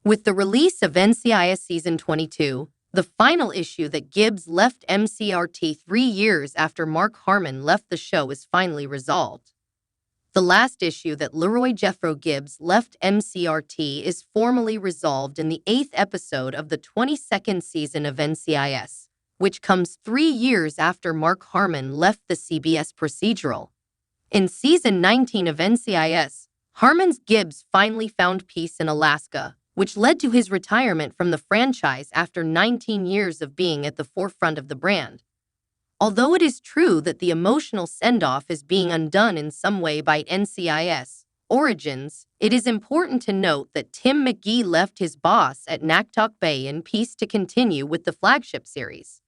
With the release of NCIS Season 22, the final issue that Gibbs left MCRT 3 years after Mark Harmon left the show is finally resolved. The last issue that Leroy Jeffro Gibbs left MCRT is formally resolved in the 8th episode of the 22nd season of NCIS, which comes 3 years after Mark Harmon left the CBS procedural. In Season 19 of NCIS, Harmon's Gibbs finally found peace in Alaska, which led to his retirement from the franchise after 19 years of being at the forefront of the brand. Although it is true that the emotional send-off is being undone in some way by NCIS Origins, it is important to note that Tim McGee left his boss at Naktok Bay in peace to continue with the flagship series.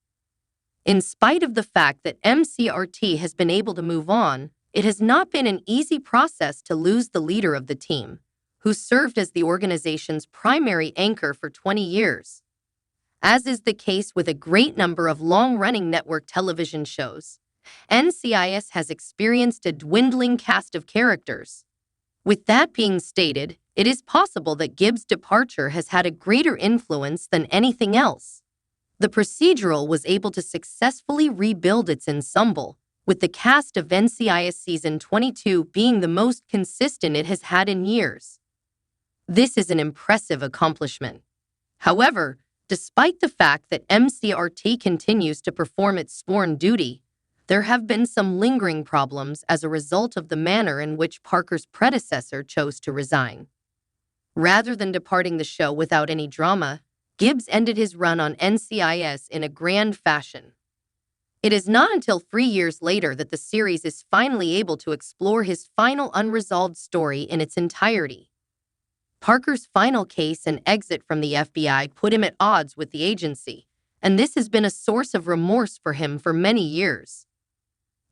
In spite of the fact that MCRT has been able to move on, it has not been an easy process to lose the leader of the team, who served as the organization's primary anchor for 20 years. As is the case with a great number of long-running network television shows, NCIS has experienced a dwindling cast of characters. With that being stated, it is possible that Gibbs' departure has had a greater influence than anything else. The procedural was able to successfully rebuild its ensemble, with the cast of NCIS Season 22 being the most consistent it has had in years. This is an impressive accomplishment. However, despite the fact that MCRT continues to perform its sworn duty, there have been some lingering problems as a result of the manner in which Parker's predecessor chose to resign. Rather than departing the show without any drama, Gibbs ended his run on NCIS in a grand fashion. It is not until 3 years later that the series is finally able to explore his final unresolved story in its entirety. Parker's final case and exit from the FBI put him at odds with the agency, and this has been a source of remorse for him for many years.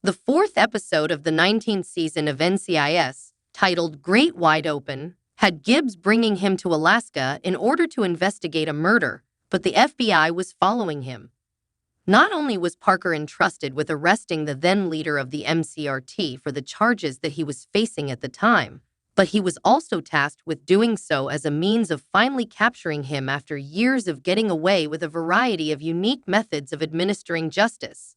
The 4th episode of the 19th season of NCIS, titled Great Wide Open, had Gibbs bringing him to Alaska in order to investigate a murder, but the FBI was following him. Not only was Parker entrusted with arresting the then leader of the MCRT for the charges that he was facing at the time, but he was also tasked with doing so as a means of finally capturing him after years of getting away with a variety of unique methods of administering justice.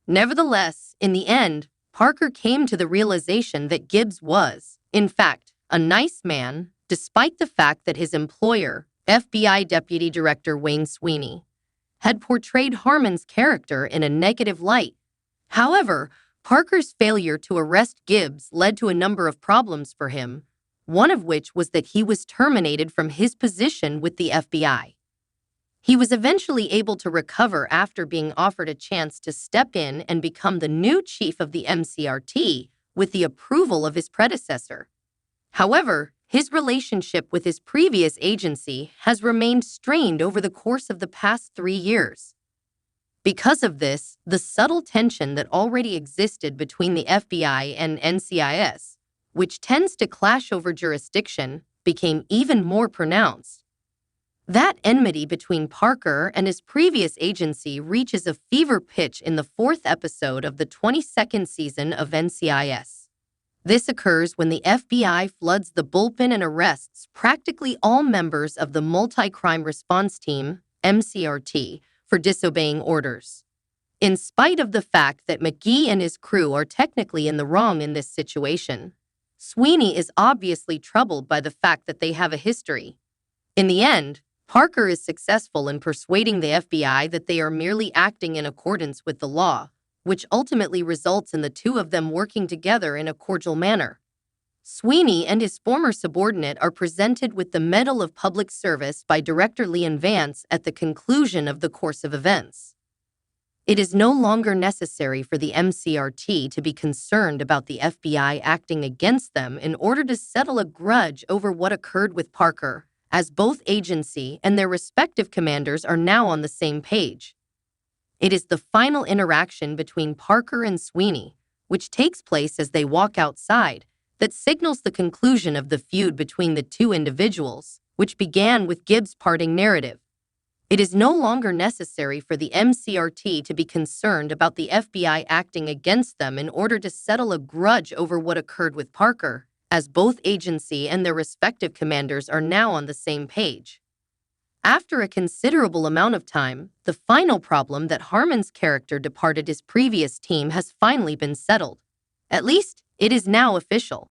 Nevertheless, in the end, Parker came to the realization that Gibbs was, in fact, a nice man, despite the fact that his employer, FBI Deputy Director Wayne Sweeney, had portrayed Harmon's character in a negative light. However, Parker's failure to arrest Gibbs led to a number of problems for him, one of which was that he was terminated from his position with the FBI. He was eventually able to recover after being offered a chance to step in and become the new chief of the MCRT with the approval of his predecessor. However, his relationship with his previous agency has remained strained over the course of the past 3 years. Because of this, the subtle tension that already existed between the FBI and NCIS, which tends to clash over jurisdiction, became even more pronounced. That enmity between Parker and his previous agency reaches a fever pitch in the 4th episode of the 22nd season of NCIS. This occurs when the FBI floods the bullpen and arrests practically all members of the Multi-Crime Response Team, MCRT, for disobeying orders. In spite of the fact that McGee and his crew are technically in the wrong in this situation, Sweeney is obviously troubled by the fact that they have a history. In the end, Parker is successful in persuading the FBI that they are merely acting in accordance with the law, which ultimately results in the two of them working together in a cordial manner. Sweeney and his former subordinate are presented with the Medal of Public Service by Director Leon Vance at the conclusion of the course of events. It is no longer necessary for the MCRT to be concerned about the FBI acting against them in order to settle a grudge over what occurred with Parker, as both agency and their respective commanders are now on the same page. It is the final interaction between Parker and Sweeney, which takes place as they walk outside, that signals the conclusion of the feud between the two individuals, which began with Gibbs' parting narrative. It is no longer necessary for the MCRT to be concerned about the FBI acting against them in order to settle a grudge over what occurred with Parker, as both agency and their respective commanders are now on the same page. After a considerable amount of time, the final problem that Harmon's character departed his previous team has finally been settled. At least, it is now official.